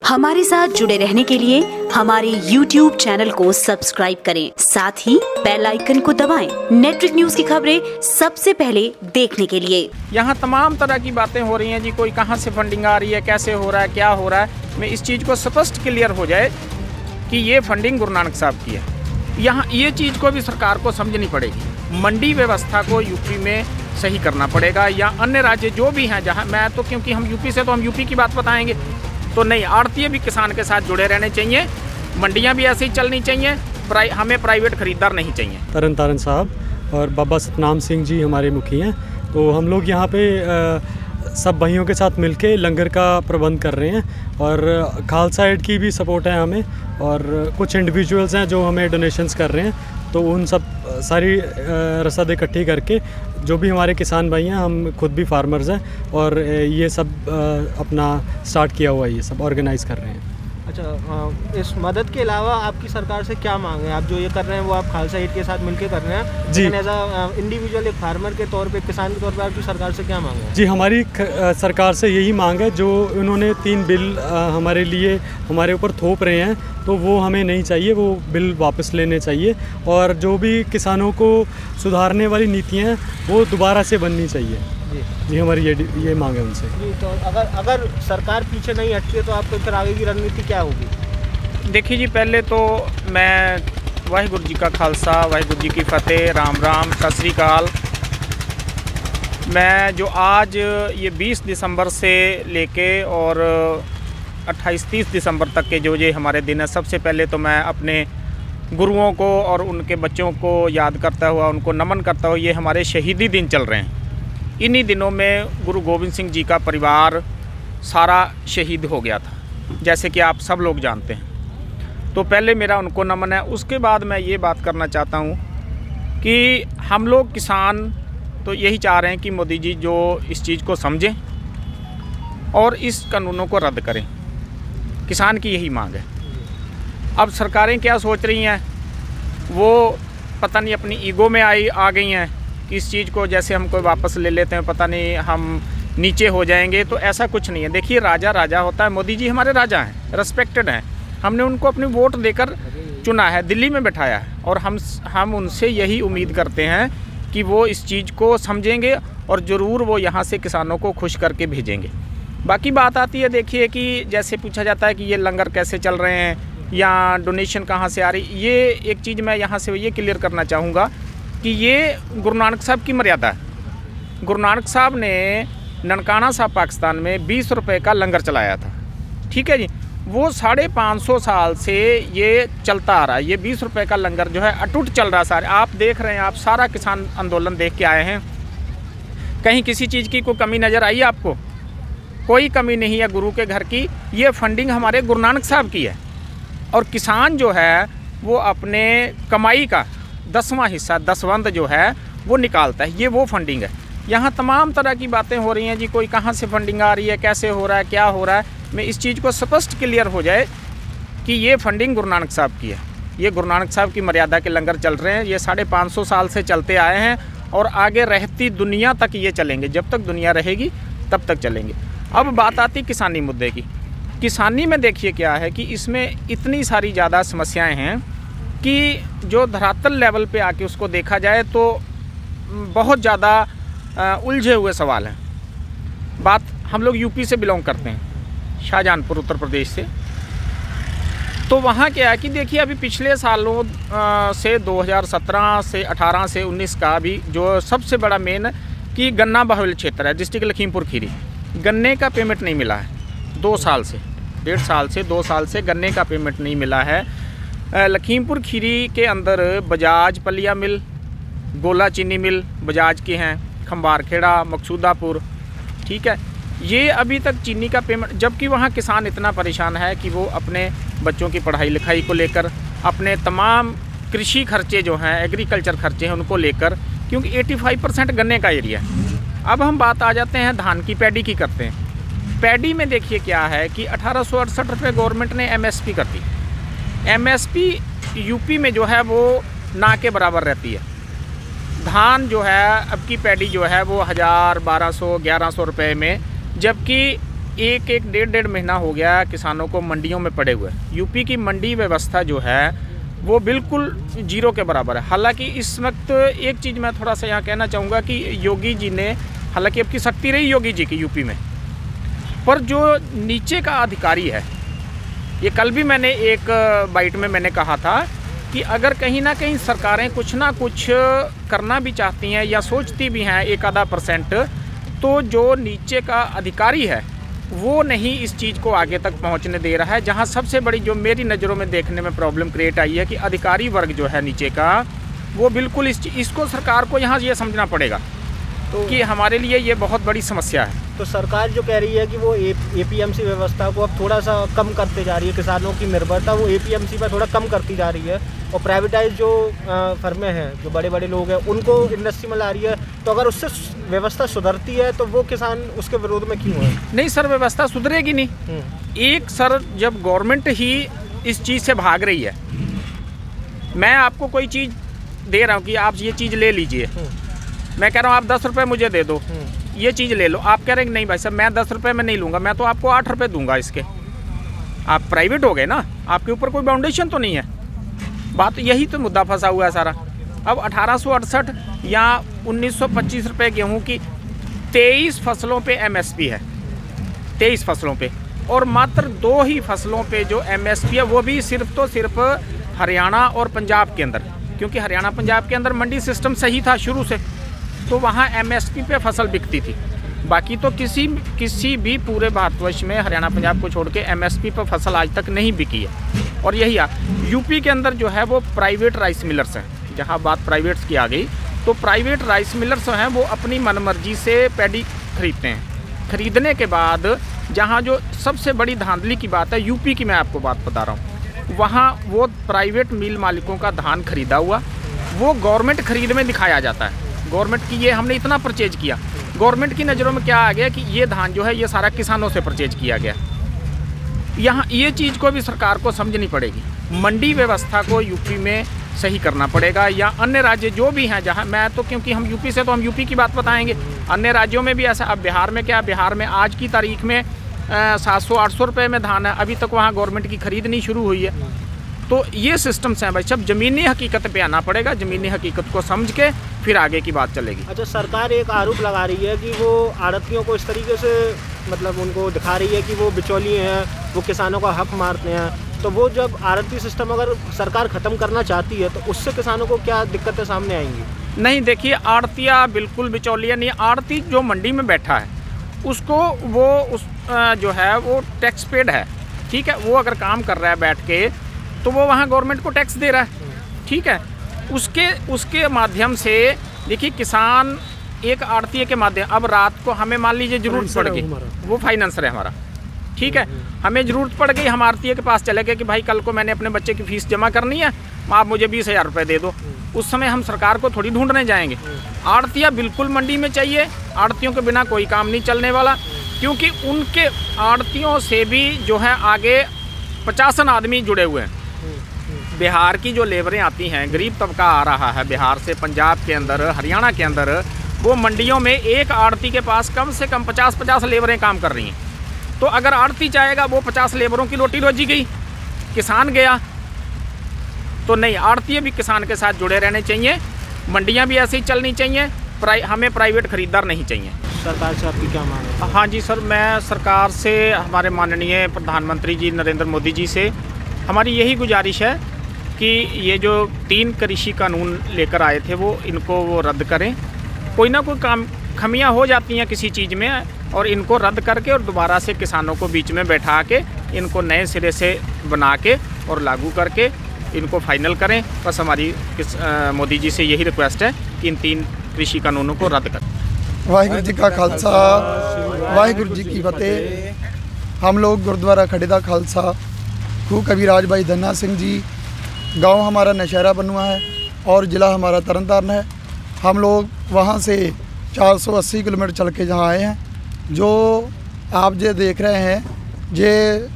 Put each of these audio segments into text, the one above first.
हमारे साथ जुड़े रहने के लिए हमारे YouTube चैनल को सब्सक्राइब करें, साथ ही बेल आइकन को दबाएं। नेटवर्क न्यूज की खबरें सबसे पहले देखने के लिए। यहाँ तमाम तरह की बातें हो रही हैं जी, कोई कहाँ से फंडिंग आ रही है, कैसे हो रहा है, क्या हो रहा है। मैं इस चीज़ को स्पष्ट क्लियर हो जाए कि ये फंडिंग गुरु नानक साहब की है। यहाँ ये चीज़ को भी सरकार को समझनी पड़ेगी। मंडी व्यवस्था को यूपी में सही करना पड़ेगा, या अन्य राज्य जो भी हैं जहाँ, मैं तो क्योंकि हम यूपी से, तो हम यूपी की बात बताएंगे तो नहीं, आड़तीय भी किसान के साथ जुड़े रहने चाहिए, मंडियाँ भी ऐसे ही चलनी चाहिए, हमें प्राइवेट खरीदार नहीं चाहिए। तरन तारण साहब और बाबा सतनाम सिंह जी हमारे मुखी हैं, तो हम लोग यहाँ पे सब भाइयों के साथ मिलके लंगर का प्रबंध कर रहे हैं, और खालसा एड की भी सपोर्ट है हमें, और कुछ इंडिविजुअल्स हैं जो हमें डोनेशंस कर रहे हैं। तो उन सब सारी रसद इकट्ठी करके जो भी हमारे किसान भाई हैं, हम खुद भी फार्मर्स हैं, और ये सब अपना स्टार्ट किया हुआ है, ये सब ऑर्गेनाइज़ कर रहे हैं। अच्छा, इस मदद के अलावा आपकी सरकार से क्या मांग है? आप जो ये कर रहे हैं वो आप खालसा एड के साथ मिलकर कर रहे हैं जी। एज अ इंडिविजुअल, एक फार्मर के तौर पे, किसान के तौर पे आपकी सरकार से क्या मांग है? जी, हमारी सरकार से यही मांग है, जो उन्होंने 3 बिल हमारे लिए हमारे ऊपर थोप रहे हैं, तो वो हमें नहीं चाहिए, वो बिल वापस लेने चाहिए, और जो भी किसानों को सुधारने वाली नीतियाँ हैं वो दोबारा से बननी चाहिए जी। हमारी ये मांग है उनसे जी। तो अगर सरकार पीछे नहीं हटती है तो आपको फिर आगे की रणनीति क्या होगी? देखिए जी, पहले तो मैं वाहिगुरु जी का खालसा, वाहिगुरु जी की फतेह, राम राम, सत श्री अकाल। मैं जो आज ये 20 दिसंबर से लेके और 28-30 दिसंबर तक के जो ये हमारे दिन है, सबसे पहले तो मैं अपने गुरुओं को और उनके बच्चों को याद करता हुआ, उनको नमन करता हुआ, ये हमारे शहीदी दिन चल रहे हैं। इन्हीं दिनों में गुरु गोविंद सिंह जी का परिवार सारा शहीद हो गया था, जैसे कि आप सब लोग जानते हैं। तो पहले मेरा उनको नमन है। उसके बाद मैं ये बात करना चाहता हूँ कि हम लोग किसान तो यही चाह रहे हैं कि मोदी जी जो इस चीज़ को समझें और इस कानूनों को रद्द करें। किसान की यही मांग है। अब सरकारें क्या सोच रही हैं, वो पता नहीं अपनी ईगो में आ गई हैं कि इस चीज़ को जैसे हम कोई वापस ले लेते हैं, पता नहीं हम नीचे हो जाएंगे। तो ऐसा कुछ नहीं है। देखिए, राजा राजा होता है। मोदी जी हमारे राजा हैं, रिस्पेक्टेड हैं। हमने उनको अपनी वोट देकर चुना है, दिल्ली में बैठाया है, और हम उनसे यही उम्मीद करते हैं कि वो इस चीज़ को समझेंगे और ज़रूर वो यहाँ से किसानों को खुश करके भेजेंगे। बाकी बात आती है, देखिए कि जैसे पूछा जाता है कि ये लंगर कैसे चल रहे हैं या डोनेशन कहाँ से आ रही, ये एक चीज़ मैं यहाँ से ये क्लियर करना चाहूँगा कि ये गुरु नानक साहब की मर्यादा है। गुरु नानक साहब ने ननकाना साहब पाकिस्तान में 20 रुपये का लंगर चलाया था, ठीक है जी। वो 550 साल से ये चलता आ रहा है। ये 20 रुपये का लंगर जो है अटूट चल रहा है। सारे आप देख रहे हैं, आप सारा किसान आंदोलन देख के आए हैं। कहीं किसी चीज़ की कोई कमी नज़र आई आपको? कोई कमी नहीं है गुरु के घर की। ये फंडिंग हमारे गुरु नानक साहब की है, और किसान जो है वो अपने कमाई का 10वां हिस्सा, दसवंध जो है वो निकालता है। ये वो फंडिंग है। यहाँ तमाम तरह की बातें हो रही हैं जी, कोई कहाँ से फंडिंग आ रही है, कैसे हो रहा है, क्या हो रहा है। मैं इस चीज़ को स्पष्ट क्लियर हो जाए कि ये फंडिंग गुरु नानक साहब की है। ये गुरु नानक साहब की मर्यादा के लंगर चल रहे हैं। ये 550 साल से चलते आए हैं, और आगे रहती दुनिया तक ये चलेंगे। जब तक दुनिया रहेगी तब तक चलेंगे। अब बात आती किसानी मुद्दे की। किसानी में देखिए क्या है कि इसमें इतनी सारी ज़्यादा समस्याएँ हैं कि जो धरातल लेवल पे आके उसको देखा जाए तो बहुत ज़्यादा उलझे हुए सवाल हैं। बात, हम लोग यूपी से बिलोंग करते हैं, शाहजहांपुर, उत्तर प्रदेश से। तो वहाँ क्या है कि देखिए, अभी पिछले सालों से 2017 से 18 से 19 का भी जो सबसे बड़ा मेन कि गन्ना बाहुल्य क्षेत्र है, डिस्ट्रिक्ट लखीमपुर खीरी, गन्ने का पेमेंट नहीं मिला है 2 साल से, 1.5 साल से 2 साल से गन्ने का पेमेंट नहीं मिला है। लखीमपुर खीरी के अंदर बजाज पलिया मिल, गोला चीनी मिल बजाज के हैं, खंबारखेड़ा, मकसूदापुर, ठीक है। ये अभी तक चीनी का पेमेंट, जबकि वहाँ किसान इतना परेशान है कि वो अपने बच्चों की पढ़ाई लिखाई को लेकर, अपने तमाम कृषि खर्चे जो हैं, एग्रीकल्चर खर्चे हैं, उनको लेकर, क्योंकि 85% गन्ने का एरिया है। अब हम बात आ जाते हैं धान की, पैडी की करते हैं। पैडी में देखिए क्या है कि 1868 रुपये गवर्नमेंट ने MSP कर दी। MSP यूपी में जो है वो ना के बराबर रहती है। धान जो है, अब की पैडी जो है वो 1000, 1200, 1100 रुपये में, जबकि एक डेढ़ महीना हो गया किसानों को मंडियों में पड़े हुए। यूपी की मंडी व्यवस्था जो है वो बिल्कुल जीरो के बराबर है। हालांकि इस वक्त एक चीज़ मैं थोड़ा सा यहाँ कहना चाहूँगा कि योगी जी ने, हालांकि अब की शक्ति रही योगी जी की यूपी में, पर जो नीचे का अधिकारी है, ये कल भी मैंने एक बाइट में मैंने कहा था कि अगर कहीं ना कहीं सरकारें कुछ ना कुछ करना भी चाहती हैं या सोचती भी हैं 1-आधा%, तो जो नीचे का अधिकारी है वो नहीं इस चीज़ को आगे तक पहुंचने दे रहा है। जहां सबसे बड़ी जो मेरी नज़रों में देखने में प्रॉब्लम क्रिएट आई है कि अधिकारी वर्ग जो है नीचे का, वो बिल्कुल इसको सरकार को यहाँ ये समझना पड़ेगा तो कि हमारे लिए ये बहुत बड़ी समस्या है। तो सरकार जो कह रही है कि वो एपीएमसी व्यवस्था को अब थोड़ा सा कम करते जा रही है, किसानों की निर्भरता वो एपीएमसी पर थोड़ा कम करती जा रही है, और प्राइवेटाइज जो फर्में हैं, जो बड़े बड़े लोग हैं, उनको इंडस्ट्री में ला रही है, तो अगर उससे व्यवस्था सुधरती है तो वो किसान उसके विरोध में क्यों है? नहीं सर, व्यवस्था सुधरेगी नहीं। एक सर, जब गवर्नमेंट ही इस चीज़ से भाग रही है, मैं आपको कोई चीज़ दे रहा हूँ कि आप ये चीज़ ले लीजिए, मैं कह रहा हूँ आप 10 रुपये मुझे दे दो, ये चीज़ ले लो, आप कह रहे हैं कि नहीं भाई साहब मैं 10 रुपये में नहीं लूँगा, मैं तो आपको 8 रुपये दूंगा इसके। आप प्राइवेट हो गए ना, आपके ऊपर कोई बाउंडेशन तो नहीं है। बात यही तो मुद्दा फंसा हुआ है सारा। अब 1868 या 1925 रुपये गेहूँ की 23 फसलों पे एमएसपी है, 23 फसलों पे, और मात्र 2 ही फसलों पे जो एमएसपी है वो भी सिर्फ हरियाणा और पंजाब के अंदर, क्योंकि हरियाणा पंजाब के अंदर मंडी सिस्टम सही था शुरू से, तो वहाँ एमएसपी पे फसल बिकती थी। बाकी तो किसी भी पूरे भारतवर्ष में हरियाणा पंजाब को छोड़ के एमएसपी पर फसल आज तक नहीं बिकी है। और यही यूपी के अंदर जो है वो प्राइवेट राइस मिलर्स हैं। जहाँ बात प्राइवेट्स की आ गई, तो प्राइवेट राइस मिलर्स हैं वो अपनी मनमर्जी से पैडी खरीदते हैं। खरीदने के बाद जहाँ जो सबसे बड़ी धांधली की बात है, यूपी की मैं आपको बात बता रहा हूँ, वहाँ वो प्राइवेट मिल मालिकों का धान खरीदा हुआ वो गवर्नमेंट खरीद में दिखाया जाता है। गवर्नमेंट की ये हमने इतना परचेज किया, गवर्नमेंट की नज़रों में क्या आ गया कि ये धान जो है ये सारा किसानों से परचेज किया गया। यहाँ ये चीज़ को भी सरकार को समझनी पड़ेगी। मंडी व्यवस्था को यूपी में सही करना पड़ेगा, या अन्य राज्य जो भी हैं जहाँ, मैं तो क्योंकि हम यूपी से, तो हम यूपी की बात बताएंगे, अन्य राज्यों में भी ऐसा। अब बिहार में क्या, बिहार में आज की तारीख में 700-800 रुपये में धान है, अभी तक वहाँ गवर्नमेंट की खरीद नहीं शुरू हुई है। तो ये सिस्टम्स हैं भाई, सब ज़मीनी हकीकत पे आना पड़ेगा, ज़मीनी हकीकत को समझ के फिर आगे की बात चलेगी। अच्छा, सरकार एक आरोप लगा रही है कि वो आड़तियों को इस तरीके से, मतलब उनको दिखा रही है कि वो बिचौलिए हैं, वो किसानों का हक मारते हैं। तो वो जब आड़ती सिस्टम अगर सरकार ख़त्म करना चाहती है तो उससे किसानों को क्या दिक्कतें सामने आएंगी? नहीं, देखिए, आड़तिया बिल्कुल बिचौलिया नहीं। आड़ती जो मंडी में बैठा है उसको वो जो है वो टैक्स पेड है, ठीक है। वो अगर काम कर रहा है बैठ के तो वो वहाँ गवर्नमेंट को टैक्स दे रहा है, ठीक है। उसके माध्यम से देखिए किसान एक आड़ती के माध्यम, अब रात को हमें मान लीजिए ज़रूरत पड़ गई, वो फाइनेंसर है हमारा, ठीक है, हमें ज़रूरत पड़ गई, हम आड़ती के पास चले गए कि भाई कल को मैंने अपने बच्चे की फ़ीस जमा करनी है, आप मुझे 20,000 रुपये दे दो। उस समय हम सरकार को थोड़ी ढूंढने जाएंगे। आड़तियाँ बिल्कुल मंडी में चाहिए, आड़तियों के बिना कोई काम नहीं चलने वाला, क्योंकि उनके आड़तियों से भी जो है आगे 50 आदमी जुड़े हुए हैं। बिहार की जो लेबरें आती हैं, गरीब तबका आ रहा है बिहार से, पंजाब के अंदर, हरियाणा के अंदर, वो मंडियों में एक आड़ती के पास कम से कम 50-50 लेबरें काम कर रही हैं। तो अगर आड़ती चाहेगा, वो 50 लेबरों की रोटी रोजी गई, किसान गया। तो नहीं, आड़ती भी किसान के साथ जुड़े रहने चाहिए, मंडियाँ भी ऐसे ही चलनी चाहिए, हमें प्राइवेट खरीदार नहीं चाहिए। सरकार से आपकी क्या मांग है? हाँ जी सर, मैं सरकार से, हमारे माननीय प्रधानमंत्री जी नरेंद्र मोदी जी से हमारी यही गुजारिश है कि ये जो 3 कृषि कानून लेकर आए थे वो रद्द करें। कोई ना कोई खामियां हो जाती हैं किसी चीज़ में, और इनको रद्द करके और दोबारा से किसानों को बीच में बैठा के इनको नए सिरे से बना के और लागू करके इनको फाइनल करें। बस हमारी मोदी जी से यही रिक्वेस्ट है कि इन 3 कृषि कानूनों को रद्द करें। वाहिगुरू जी का खालसा, वाहिगुरू जी की फतेह। हम लोग गुरुद्वारा खड़े दा खालसा खू कविराज भाई धन्ना सिंह जी, गांव हमारा नशहरा बनुआ है और ज़िला हमारा तरनतारन है। हम लोग वहां से 480 किलोमीटर चल के जहाँ आए हैं। जो आप जो देख रहे हैं, ये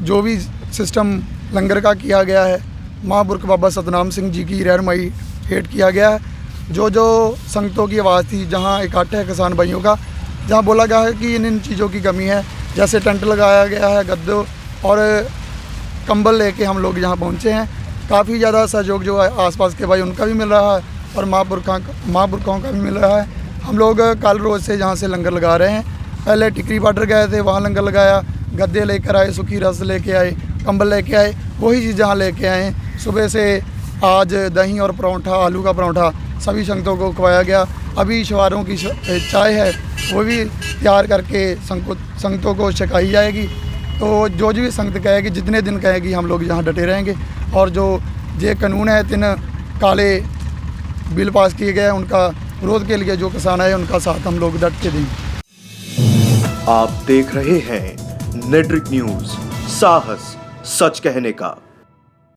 जो भी सिस्टम लंगर का किया गया है, माँ बुरक बाबा सतनाम सिंह जी की रहनुमाई हेठ किया गया है। जो संगतों की आवाज़ थी, जहाँ इकट्ठे है किसान भाइयों का, जहाँ बोला गया है कि इन चीज़ों की कमी है, जैसे टेंट लगाया गया है, गद्दों और कंबल लेके हम लोग यहाँ पहुँचे हैं। काफ़ी ज़्यादा सहयोग जो है आसपास के भाई उनका भी मिल रहा है और माँ पुरखाओं का भी मिल रहा है। हम लोग कल रोज़ से यहाँ से लंगर लगा रहे हैं। पहले टिकरी बॉर्डर गए थे, वहाँ लंगर लगाया, गद्दे लेकर आए, सूखी रस लेके आए, कंबल लेके आए, वही चीज़ यहाँ लेके आए हैं। सुबह से आज दही और परोठा, आलू का परोठा सभी संगतों को खवाया गया। अभी शवारों की चाय है वो भी तैयार करके संगतों को छकाई जाएगी। तो जो भी संगत कहेगी, जितने दिन कहेगी, हम लोग यहाँ डटे रहेंगे। और जो ये कानून है 3 काले बिल पास किए गए हैं, उनका विरोध के लिए जो किसान है उनका साथ हम लोग डट के देंगे। आप देख रहे हैं नेट्रिक न्यूज, साहस सच कहने का।